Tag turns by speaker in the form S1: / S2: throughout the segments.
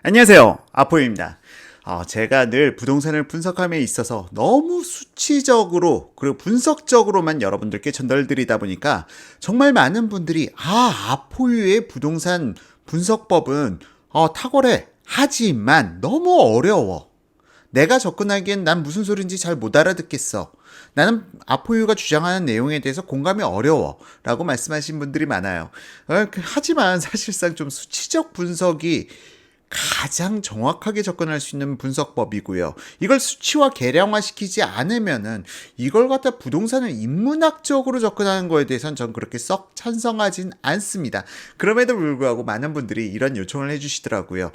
S1: 안녕하세요. 아포입니다. 제가 늘 부동산을 분석함에 있어서 너무 수치적으로 그리고 분석적으로만 여러분들께 전달드리다 보니까 정말 많은 분들이 아포유의 부동산 분석법은 탁월해. 하지만 너무 어려워. 내가 접근하기엔 난 무슨 소린지 잘 못 알아듣겠어. 나는 아포유가 주장하는 내용에 대해서 공감이 어려워. 라고 말씀하신 분들이 많아요. 하지만 사실상 좀 수치적 분석이 가장 정확하게 접근할 수 있는 분석법이고요. 이걸 수치화 계량화시키지 않으면은 이걸 갖다 부동산을 인문학적으로 접근하는 거에 대해서는 전 그렇게 썩 찬성하진 않습니다. 그럼에도 불구하고 많은 분들이 이런 요청을 해주시더라고요.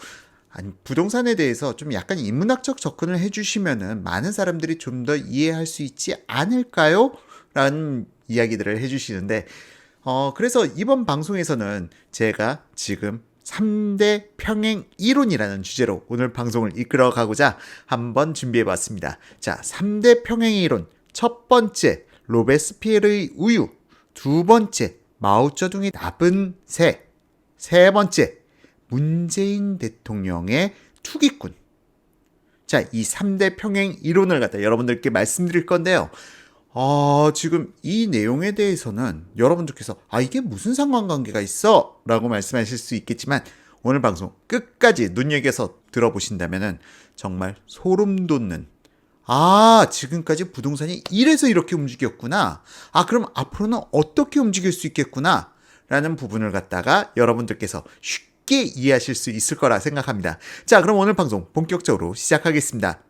S1: 아니, 부동산에 대해서 좀 약간 인문학적 접근을 해주시면은 많은 사람들이 좀 더 이해할 수 있지 않을까요? 라는 이야기들을 해주시는데, 그래서 이번 방송에서는 제가 지금 3대 평행 이론이라는 주제로 오늘 방송을 이끌어 가고자 한번 준비해 봤습니다. 자, 3대 평행 이론. 첫 번째, 로베스피에르의 우유. 두 번째, 마오쩌둥의 나쁜 새. 세 번째, 문재인 대통령의 투기꾼. 자, 이 3대 평행 이론을 갖다 여러분들께 말씀드릴 건데요. 지금 이 내용에 대해서는 여러분들께서 이게 무슨 상관관계가 있어? 라고 말씀하실 수 있겠지만 오늘 방송 끝까지 눈여겨서 들어보신다면 정말 소름 돋는 지금까지 부동산이 이래서 이렇게 움직였구나. 그럼 앞으로는 어떻게 움직일 수 있겠구나. 라는 부분을 갖다가 여러분들께서 쉽게 이해하실 수 있을 거라 생각합니다. 자, 그럼 오늘 방송 본격적으로 시작하겠습니다.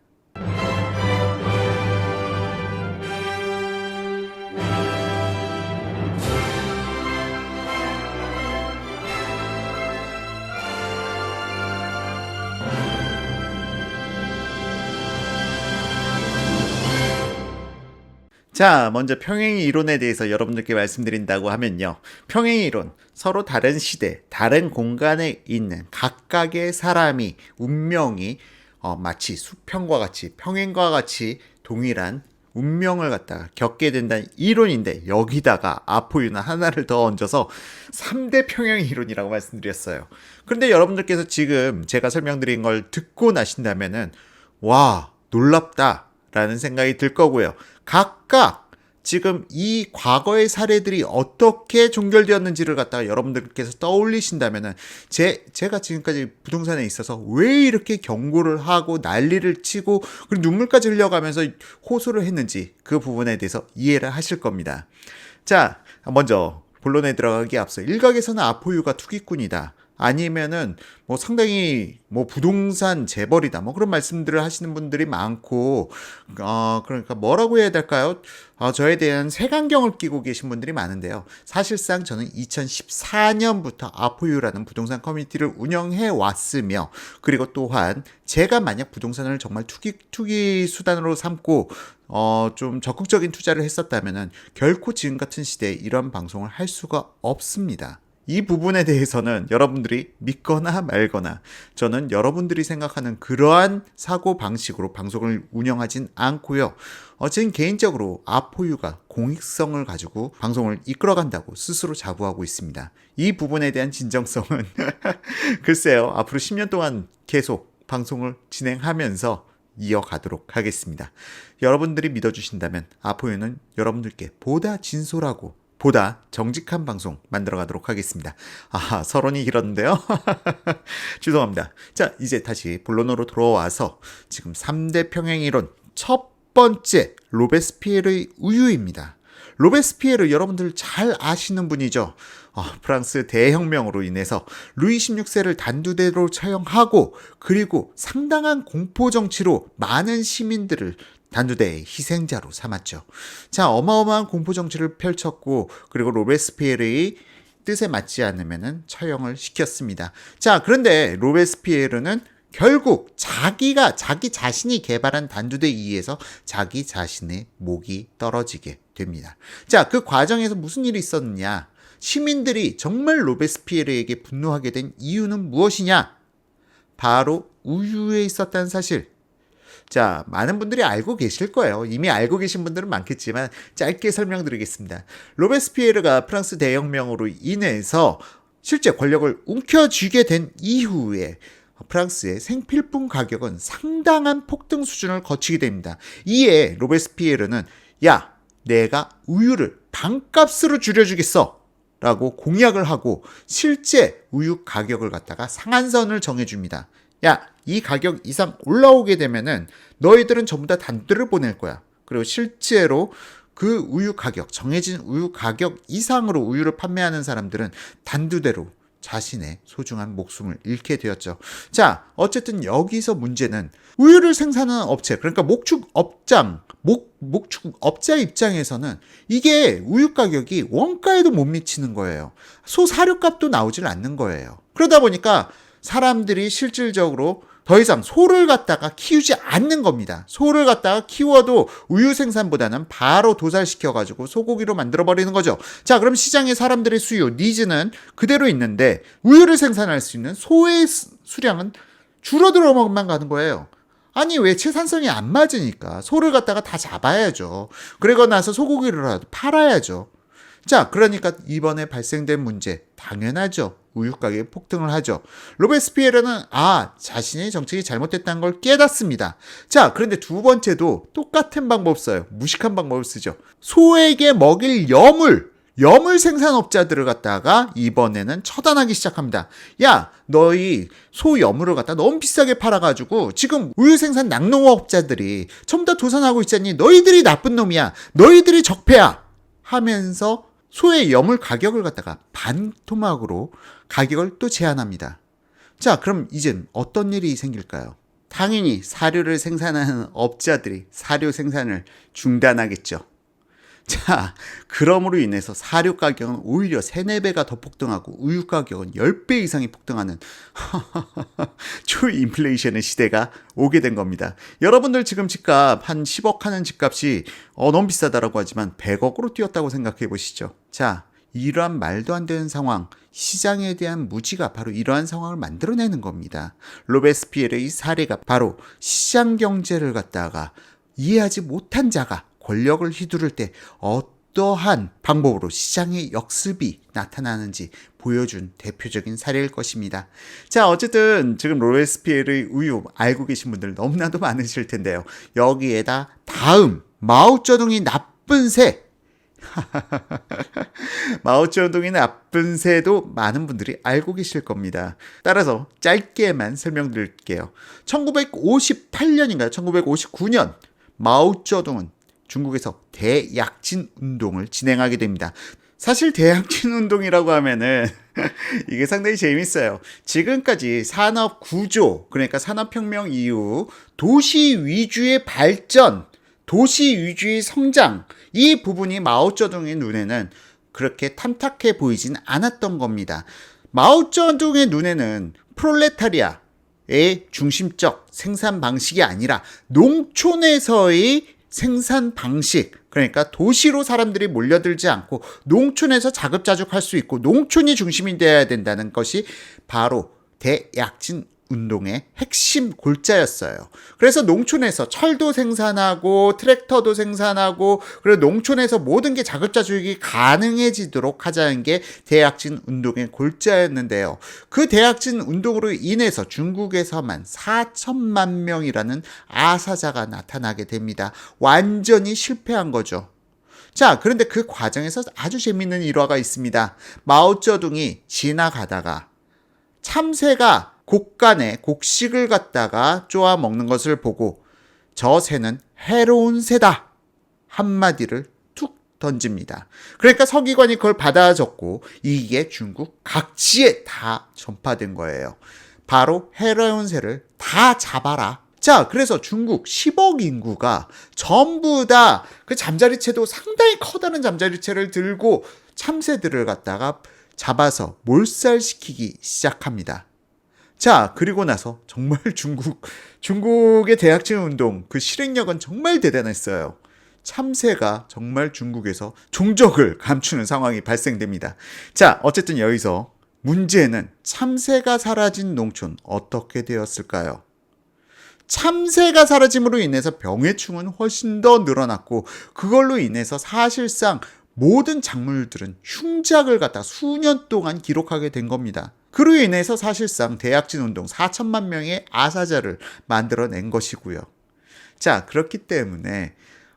S1: 자, 먼저 평행 이론에 대해서 여러분들께 말씀드린다고 하면요. 평행 이론, 서로 다른 시대, 다른 공간에 있는 각각의 사람이, 운명이 마치 수평과 같이, 평행과 같이 동일한 운명을 갖다가 겪게 된다는 이론인데 여기다가 아포유나 하나를 더 얹어서 3대 평행 이론이라고 말씀드렸어요. 그런데 여러분들께서 지금 제가 설명드린 걸 듣고 나신다면은 놀랍다 라는 생각이 들 거고요. 각각 지금 이 과거의 사례들이 어떻게 종결되었는지를 갖다가 여러분들께서 떠올리신다면은 제가 지금까지 부동산에 있어서 왜 이렇게 경고를 하고 난리를 치고 그리고 눈물까지 흘려가면서 호소를 했는지 그 부분에 대해서 이해를 하실 겁니다. 자, 먼저 본론에 들어가기 앞서 일각에서는 아포유가 투기꾼이다. 아니면은 상당히 부동산 재벌이다 그런 말씀들을 하시는 분들이 많고 그러니까 뭐라고 해야 될까요? 저에 대한 색안경을 끼고 계신 분들이 많은데요. 사실상 저는 2014년부터 아포유라는 부동산 커뮤니티를 운영해 왔으며 그리고 또한 제가 만약 부동산을 정말 투기 수단으로 삼고 좀 적극적인 투자를 했었다면은 결코 지금 같은 시대에 이런 방송을 할 수가 없습니다. 이 부분에 대해서는 여러분들이 믿거나 말거나 저는 여러분들이 생각하는 그러한 사고 방식으로 방송을 운영하진 않고요. 저는 개인적으로 아포유가 공익성을 가지고 방송을 이끌어간다고 스스로 자부하고 있습니다. 이 부분에 대한 진정성은 글쎄요. 앞으로 10년 동안 계속 방송을 진행하면서 이어가도록 하겠습니다. 여러분들이 믿어주신다면 아포유는 여러분들께 보다 진솔하고 보다 정직한 방송 만들어 가도록 하겠습니다. 서론이 길었는데요. 죄송합니다. 자, 이제 다시 본론으로 돌아와서 지금 3대 평행이론 첫 번째 로베스피에르의 우유입니다. 로베스피에르 여러분들 잘 아시는 분이죠. 프랑스 대혁명으로 인해서 루이 16세를 단두대로 처형하고 그리고 상당한 공포정치로 많은 시민들을 단두대의 희생자로 삼았죠. 자, 어마어마한 공포정치를 펼쳤고 그리고 로베스피에르의 뜻에 맞지 않으면 처형을 시켰습니다. 자, 그런데 로베스피에르는 결국 자기 자신이 개발한 단두대에 의해서 자기 자신의 목이 떨어지게 됩니다. 자, 그 과정에서 무슨 일이 있었느냐? 시민들이 정말 로베스피에르에게 분노하게 된 이유는 무엇이냐? 바로 우유에 있었다는 사실. 자, 많은 분들이 알고 계실 거예요. 이미 알고 계신 분들은 많겠지만 짧게 설명드리겠습니다. 로베스피에르가 프랑스 대혁명으로 인해서 실제 권력을 움켜쥐게 된 이후에 프랑스의 생필품 가격은 상당한 폭등 수준을 거치게 됩니다. 이에 로베스피에르는 야, 내가 우유를 반값으로 줄여주겠어 라고 공약을 하고 실제 우유 가격을 갖다가 상한선을 정해줍니다. 야, 이 가격 이상 올라오게 되면은 너희들은 전부 다 단두를 보낼 거야. 그리고 실제로 그 우유 가격, 정해진 우유 가격 이상으로 우유를 판매하는 사람들은 단두대로 자신의 소중한 목숨을 잃게 되었죠. 자, 어쨌든 여기서 문제는 우유를 생산하는 업체, 그러니까 목축업자 입장에서는 이게 우유 가격이 원가에도 못 미치는 거예요. 소 사료값도 나오질 않는 거예요. 그러다 보니까 사람들이 실질적으로 더 이상 소를 갖다가 키우지 않는 겁니다. 소를 갖다가 키워도 우유 생산보다는 바로 도살시켜가지고 소고기로 만들어버리는 거죠. 자, 그럼 시장에 사람들의 수요, 니즈는 그대로 있는데 우유를 생산할 수 있는 소의 수량은 줄어들어만 가는 거예요. 아니, 왜? 채산성이 안 맞으니까 소를 갖다가 다 잡아야죠. 그러고 나서 소고기를 팔아야죠. 자, 그러니까 이번에 발생된 문제 당연하죠. 우유 가격이 폭등을 하죠. 로베스피에르는 자신의 정책이 잘못됐다는 걸 깨닫습니다. 자, 그런데 두 번째도 똑같은 방법 써요. 무식한 방법을 쓰죠. 소에게 먹일 염물 생산업자들을 갖다가 이번에는 처단하기 시작합니다. 야, 너희 소 염물을 갖다 너무 비싸게 팔아가지고 지금 우유 생산 낙농업자들이 전부 다 도산하고 있잖니. 너희들이 나쁜 놈이야. 너희들이 적폐야. 하면서 소의 염물 가격을 갖다가 반토막으로 가격을 또 제한합니다. 자, 그럼 이젠 어떤 일이 생길까요? 당연히 사료를 생산하는 업자들이 사료 생산을 중단하겠죠. 자, 그럼으로 인해서 사료 가격은 오히려 3, 4배가 더 폭등하고 우유 가격은 10배 이상이 폭등하는 초인플레이션의 시대가 오게 된 겁니다. 여러분들 지금 집값 한 10억 하는 집값이 너무 비싸다라고 하지만 100억으로 뛰었다고 생각해 보시죠. 자, 이러한 말도 안 되는 상황, 시장에 대한 무지가 바로 이러한 상황을 만들어내는 겁니다. 로베스피에르의 사례가 바로 시장 경제를 갖다가 이해하지 못한 자가 권력을 휘두를 때 어떠한 방법으로 시장의 역습이 나타나는지 보여준 대표적인 사례일 것입니다. 자, 어쨌든 지금 로베스피에르의 우유 알고 계신 분들 너무나도 많으실 텐데요. 여기에다 다음 마오쩌둥이 나쁜 새 마오쩌둥이 나쁜 새도 많은 분들이 알고 계실 겁니다. 따라서 짧게만 설명드릴게요. 1958년인가요? 1959년 마오쩌둥은 중국에서 대약진 운동을 진행하게 됩니다. 사실 대약진 운동이라고 하면은 이게 상당히 재밌어요. 지금까지 산업 구조, 그러니까 산업혁명 이후 도시 위주의 발전, 도시 위주의 성장, 이 부분이 마오쩌둥의 눈에는 그렇게 탐탁해 보이진 않았던 겁니다. 마오쩌둥의 눈에는 프롤레타리아의 중심적 생산 방식이 아니라 농촌에서의 생산 방식, 그러니까 도시로 사람들이 몰려들지 않고 농촌에서 자급자족할 수 있고 농촌이 중심이 되어야 된다는 것이 바로 대약진 운동의 핵심 골자였어요. 그래서 농촌에서 철도 생산하고 트랙터도 생산하고 그리고 농촌에서 모든 게 자급자족이 가능해지도록 하자는 게 대약진 운동의 골자였는데요. 그 대약진 운동으로 인해서 중국에서만 4천만 명이라는 아사자가 나타나게 됩니다. 완전히 실패한 거죠. 자, 그런데 그 과정에서 아주 재밌는 일화가 있습니다. 마오쩌둥이 지나가다가 참새가 곡간에 곡식을 갖다가 쪼아 먹는 것을 보고 저 새는 해로운 새다 한마디를 툭 던집니다. 그러니까 서기관이 그걸 받아 적고 이게 중국 각지에 다 전파된 거예요. 바로 해로운 새를 다 잡아라. 자, 그래서 중국 10억 인구가 전부 다 그 잠자리채도 상당히 커다란 잠자리채를 들고 참새들을 갖다가 잡아서 몰살시키기 시작합니다. 자, 그리고 나서 정말 중국의 대약진 운동 그 실행력은 정말 대단했어요. 참새가 정말 중국에서 종적을 감추는 상황이 발생됩니다. 자, 어쨌든 여기서 문제는 참새가 사라진 농촌 어떻게 되었을까요? 참새가 사라짐으로 인해서 병해충은 훨씬 더 늘어났고 그걸로 인해서 사실상 모든 작물들은 흉작을 갖다 수년 동안 기록하게 된 겁니다. 그로 인해서 사실상 대약진 운동 4천만 명의 아사자를 만들어낸 것이고요. 자, 그렇기 때문에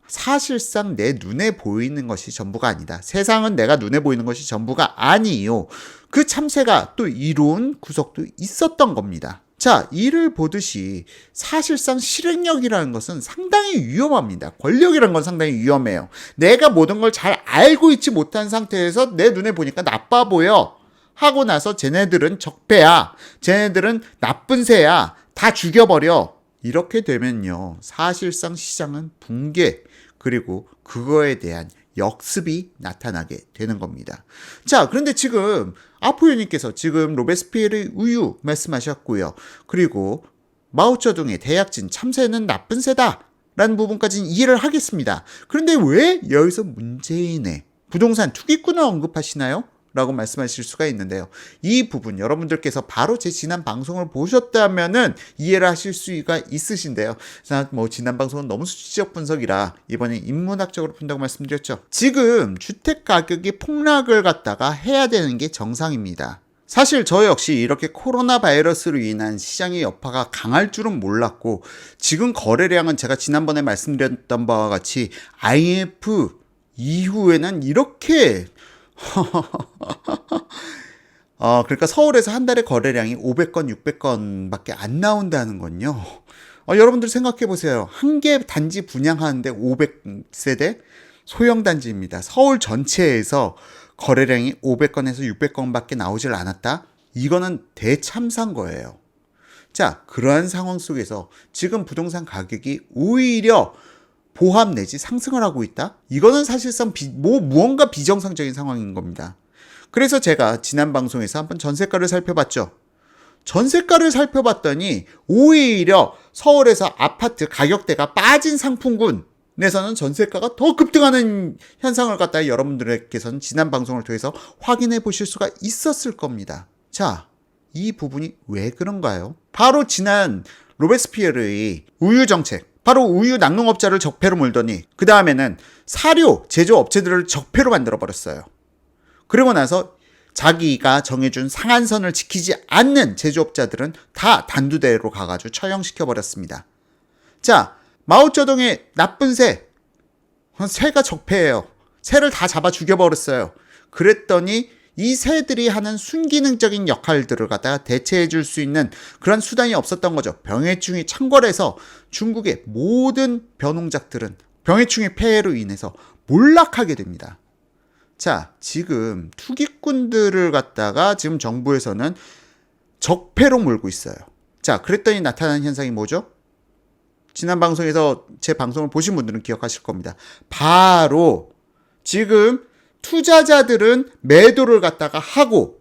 S1: 사실상 내 눈에 보이는 것이 전부가 아니다. 세상은 내가 눈에 보이는 것이 전부가 아니요. 그 참새가 또 이로운 구석도 있었던 겁니다. 자, 이를 보듯이 사실상 실행력이라는 것은 상당히 위험합니다. 권력이라는 건 상당히 위험해요. 내가 모든 걸 잘 알고 있지 못한 상태에서 내 눈에 보니까 나빠 보여 하고 나서 쟤네들은 적폐야, 쟤네들은 나쁜 새야, 다 죽여버려. 이렇게 되면요, 사실상 시장은 붕괴, 그리고 그거에 대한 역습이 나타나게 되는 겁니다. 자, 그런데 지금 아포유님께서 지금 로베스피에르의 우유 말씀하셨고요. 그리고 마오쩌둥의 대약진 참새는 나쁜 새다 라는 부분까지는 이해를 하겠습니다. 그런데 왜 여기서 문재인의 부동산 투기꾼을 언급하시나요? 라고 말씀하실 수가 있는데요. 이 부분 여러분들께서 바로 제 지난 방송을 보셨다면은 이해를 하실 수가 있으신데요. 지난 방송은 너무 수치적 분석이라 이번에 인문학적으로 푼다고 말씀드렸죠. 지금 주택 가격이 폭락을 갖다가 해야 되는 게 정상입니다. 사실 저 역시 이렇게 코로나 바이러스로 인한 시장의 여파가 강할 줄은 몰랐고, 지금 거래량은 제가 지난번에 말씀드렸던 바와 같이 IMF 이후에는 이렇게 그러니까 서울에서 한 달에 거래량이 500건, 600건 밖에 안 나온다는 건요. 여러분들 생각해 보세요. 한 개 단지 분양하는데 500세대? 소형 단지입니다. 서울 전체에서 거래량이 500건에서 600건 밖에 나오질 않았다? 이거는 대참사인 거예요. 자, 그러한 상황 속에서 지금 부동산 가격이 오히려 보합 내지 상승을 하고 있다? 이거는 사실상 무언가 비정상적인 상황인 겁니다. 그래서 제가 지난 방송에서 한번 전세가를 살펴봤죠. 전세가를 살펴봤더니 오히려 서울에서 아파트 가격대가 빠진 상품군에서는 전세가가 더 급등하는 현상을 갖다 여러분들께서는 지난 방송을 통해서 확인해 보실 수가 있었을 겁니다. 자, 이 부분이 왜 그런가요? 바로 지난 로베스피에르의 우유 정책, 바로 우유 낙농업자를 적폐로 몰더니 그 다음에는 사료 제조업체들을 적폐로 만들어버렸어요. 그리고 나서 자기가 정해준 상한선을 지키지 않는 제조업자들은 다 단두대로 가가지고 처형시켜버렸습니다. 자, 마오쩌둥의 나쁜 새가 적폐예요. 새를 다 잡아 죽여버렸어요. 그랬더니 이 새들이 하는 순기능적인 역할들을 갖다가 대체해 줄 수 있는 그런 수단이 없었던 거죠. 병해충이 창궐해서 중국의 모든 벼농작들은 병해충의 폐해로 인해서 몰락하게 됩니다. 자, 지금 투기꾼들을 갖다가 지금 정부에서는 적폐로 몰고 있어요. 자, 그랬더니 나타난 현상이 뭐죠? 지난 방송에서 제 방송을 보신 분들은 기억하실 겁니다. 바로 지금 투자자들은 매도를 갖다가 하고,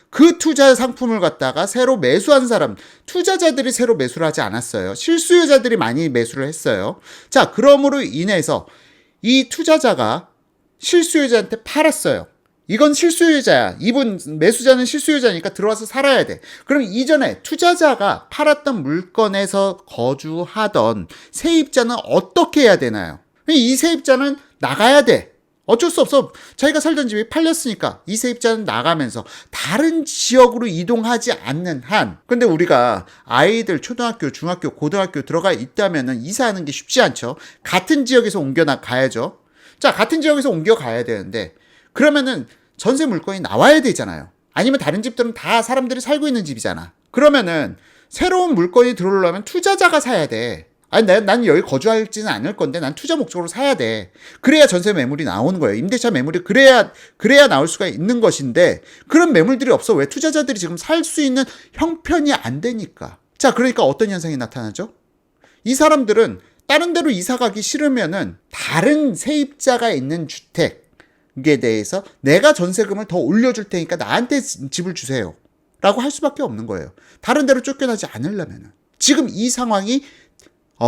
S1: 그 투자 상품을 갖다가 새로 매수한 사람, 투자자들이 새로 매수를 하지 않았어요. 실수요자들이 많이 매수를 했어요. 자, 그러므로 인해서 이 투자자가 실수요자한테 팔았어요. 이건 실수요자야. 이분 매수자는 실수요자니까 들어와서 살아야 돼. 그럼 이전에 투자자가 팔았던 물건에서 거주하던 세입자는 어떻게 해야 되나요? 이 세입자는 나가야 돼. 어쩔 수 없어. 자기가 살던 집이 팔렸으니까 이 세입자는 나가면서 다른 지역으로 이동하지 않는 한. 근데 우리가 아이들 초등학교, 중학교, 고등학교 들어가 있다면은 이사하는 게 쉽지 않죠. 같은 지역에서 가야죠. 자, 같은 지역에서 옮겨가야 되는데 그러면은 전세 물건이 나와야 되잖아요. 아니면 다른 집들은 다 사람들이 살고 있는 집이잖아. 그러면은 새로운 물건이 들어오려면 투자자가 사야 돼. 아니, 난 여기 거주하지는 않을 건데 난 투자 목적으로 사야 돼. 그래야 전세 매물이 나오는 거예요. 임대차 매물이 그래야 나올 수가 있는 것인데 그런 매물들이 없어. 왜? 투자자들이 지금 살 수 있는 형편이 안 되니까. 자, 그러니까 어떤 현상이 나타나죠? 이 사람들은 다른 데로 이사 가기 싫으면은 다른 세입자가 있는 주택에 대해서 내가 전세금을 더 올려줄 테니까 나한테 집을 주세요 라고 할 수밖에 없는 거예요. 다른 데로 쫓겨나지 않으려면은. 지금 이 상황이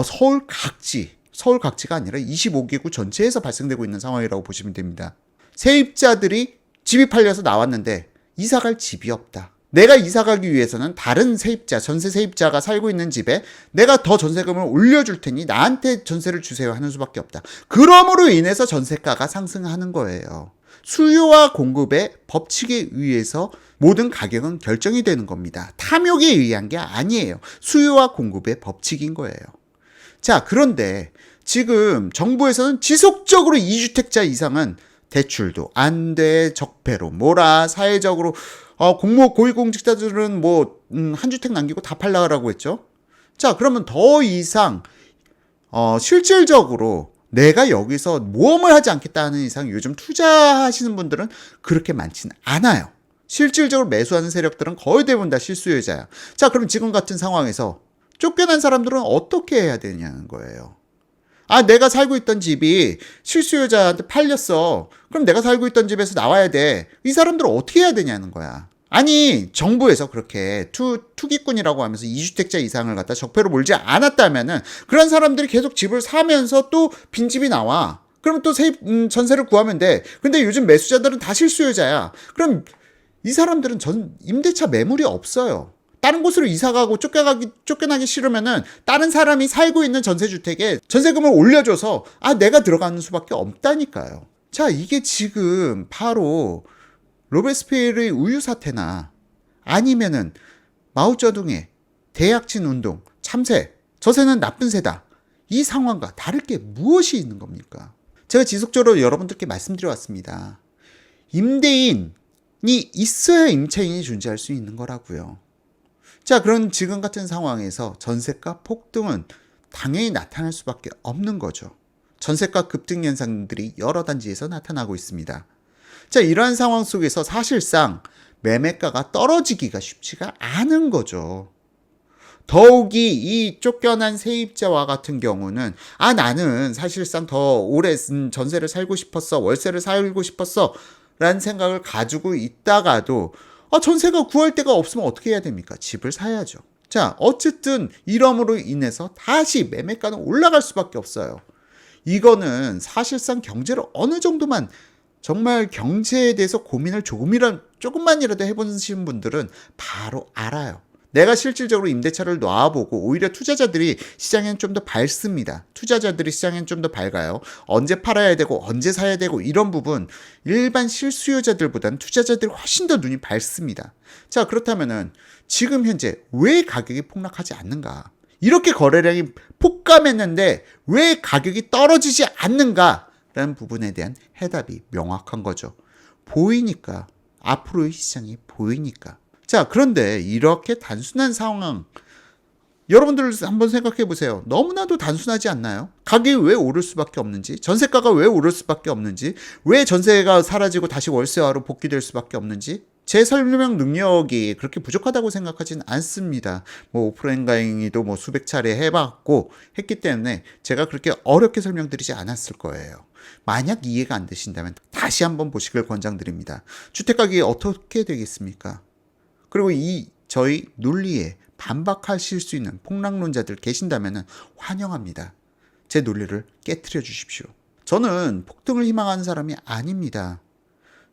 S1: 서울 각지가 아니라 25개구 전체에서 발생되고 있는 상황이라고 보시면 됩니다. 세입자들이 집이 팔려서 나왔는데 이사갈 집이 없다. 내가 이사가기 위해서는 다른 세입자, 전세 세입자가 살고 있는 집에 내가 더 전세금을 올려줄 테니 나한테 전세를 주세요 하는 수밖에 없다. 그러므로 인해서 전세가가 상승하는 거예요. 수요와 공급의 법칙에 의해서 모든 가격은 결정이 되는 겁니다. 탐욕에 의한 게 아니에요. 수요와 공급의 법칙인 거예요. 자, 그런데 지금 정부에서는 지속적으로 2주택자 이상은 대출도 안 돼, 적폐로 몰아, 사회적으로 고위공직자들은 한 주택 남기고 다 팔라고 했죠. 자, 그러면 더 이상 실질적으로 내가 여기서 모험을 하지 않겠다는 이상 요즘 투자하시는 분들은 그렇게 많지는 않아요. 실질적으로 매수하는 세력들은 거의 대부분 다 실수요자야. 자, 그럼 지금 같은 상황에서 쫓겨난 사람들은 어떻게 해야 되냐는 거예요. 내가 살고 있던 집이 실수요자한테 팔렸어. 그럼 내가 살고 있던 집에서 나와야 돼. 이 사람들은 어떻게 해야 되냐는 거야. 아니, 정부에서 그렇게 투기꾼이라고 하면서 2주택자 이상을 갖다 적폐로 몰지 않았다면은 그런 사람들이 계속 집을 사면서 또 빈집이 나와. 그러면 또 전세를 구하면 돼. 근데 요즘 매수자들은 다 실수요자야. 그럼 이 사람들은 임대차 매물이 없어요. 다른 곳으로 이사가고 쫓겨나기 싫으면은 다른 사람이 살고 있는 전세주택에 전세금을 올려줘서 내가 들어가는 수밖에 없다니까요. 자, 이게 지금 바로 로베스피에르의 우유 사태나 아니면은 마오쩌둥의 대약진 운동, 참새, 저새는 나쁜 새다. 이 상황과 다를 게 무엇이 있는 겁니까? 제가 지속적으로 여러분들께 말씀드려왔습니다. 임대인이 있어야 임차인이 존재할 수 있는 거라고요. 자, 그런 지금 같은 상황에서 전세가 폭등은 당연히 나타날 수밖에 없는 거죠. 전세가 급등 현상들이 여러 단지에서 나타나고 있습니다. 자, 이러한 상황 속에서 사실상 매매가가 떨어지기가 쉽지가 않은 거죠. 더욱이 이 쫓겨난 세입자와 같은 경우는 나는 사실상 더 오래 전세를 살고 싶었어, 월세를 살고 싶었어 라는 생각을 가지고 있다가도 전세가 구할 데가 없으면 어떻게 해야 됩니까? 집을 사야죠. 자, 어쨌든 이러므로 인해서 다시 매매가는 올라갈 수밖에 없어요. 이거는 사실상 경제를 어느 정도만 정말 경제에 대해서 고민을 조금만이라도 해보신 분들은 바로 알아요. 내가 실질적으로 임대차를 놔보고 오히려 투자자들이 시장에는 좀 더 밝습니다. 투자자들이 시장에는 좀 더 밝아요. 언제 팔아야 되고 언제 사야 되고 이런 부분 일반 실수요자들보다는 투자자들이 훨씬 더 눈이 밝습니다. 자, 그렇다면은 지금 현재 왜 가격이 폭락하지 않는가? 이렇게 거래량이 폭감했는데 왜 가격이 떨어지지 않는가? 라는 부분에 대한 해답이 명확한 거죠. 보이니까. 앞으로의 시장이 보이니까. 자, 그런데 이렇게 단순한 상황, 여러분들 한번 생각해 보세요. 너무나도 단순하지 않나요? 가격이 왜 오를 수밖에 없는지, 전세가가 왜 오를 수밖에 없는지, 왜 전세가 사라지고 다시 월세화로 복귀될 수밖에 없는지, 제 설명 능력이 그렇게 부족하다고 생각하진 않습니다. 오프라인 강의도 수백 차례 해봤고 했기 때문에 제가 그렇게 어렵게 설명드리지 않았을 거예요. 만약 이해가 안 되신다면 다시 한번 보시길 권장드립니다. 주택가격이 어떻게 되겠습니까? 그리고 저희 논리에 반박하실 수 있는 폭락론자들 계신다면 환영합니다. 제 논리를 깨트려 주십시오. 저는 폭등을 희망하는 사람이 아닙니다.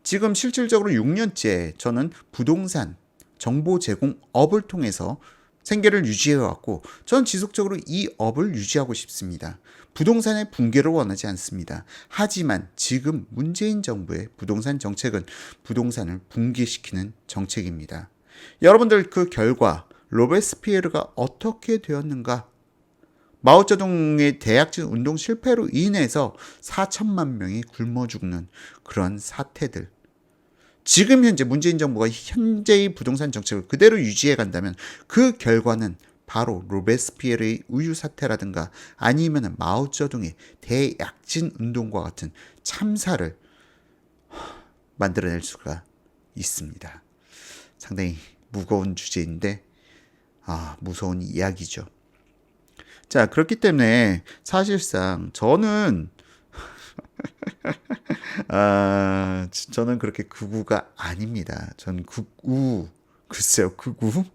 S1: 지금 실질적으로 6년째 저는 부동산 정보 제공 업을 통해서 생계를 유지해왔고 저는 지속적으로 이 업을 유지하고 싶습니다. 부동산의 붕괴를 원하지 않습니다. 하지만 지금 문재인 정부의 부동산 정책은 부동산을 붕괴시키는 정책입니다. 여러분들 그 결과 로베스피에르가 어떻게 되었는가? 마오쩌둥의 대약진 운동 실패로 인해서 4천만 명이 굶어 죽는 그런 사태들. 지금 현재 문재인 정부가 현재의 부동산 정책을 그대로 유지해 간다면 그 결과는 바로 로베스피에르의 우유 사태라든가 아니면 마오쩌둥의 대약진 운동과 같은 참사를 만들어낼 수가 있습니다. 상당히 무거운 주제인데 무서운 이야기죠. 자, 그렇기 때문에 사실상 저는 저는 그렇게 극우가 아닙니다. 저는 글쎄요, 극우?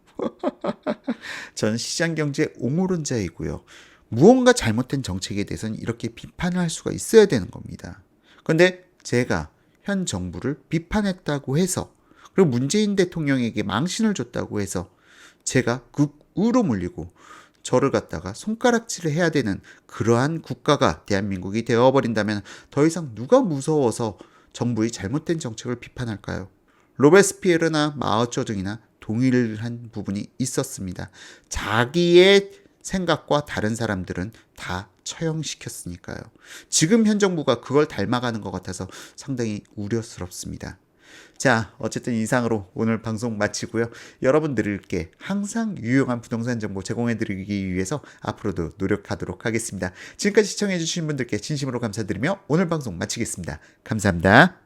S1: 저는 시장경제 옹호론자이고요. 무언가 잘못된 정책에 대해서는 이렇게 비판을 할 수가 있어야 되는 겁니다. 그런데 제가 현 정부를 비판했다고 해서 그리고 문재인 대통령에게 망신을 줬다고 해서 제가 극우로 물리고 저를 갖다가 손가락질을 해야 되는 그러한 국가가 대한민국이 되어버린다면 더 이상 누가 무서워서 정부의 잘못된 정책을 비판할까요? 로베스피에르나 마오쩌둥이나 동일한 부분이 있었습니다. 자기의 생각과 다른 사람들은 다 처형시켰으니까요. 지금 현 정부가 그걸 닮아가는 것 같아서 상당히 우려스럽습니다. 자, 어쨌든 이상으로 오늘 방송 마치고요. 여러분들께 항상 유용한 부동산 정보 제공해드리기 위해서 앞으로도 노력하도록 하겠습니다. 지금까지 시청해주신 분들께 진심으로 감사드리며 오늘 방송 마치겠습니다. 감사합니다.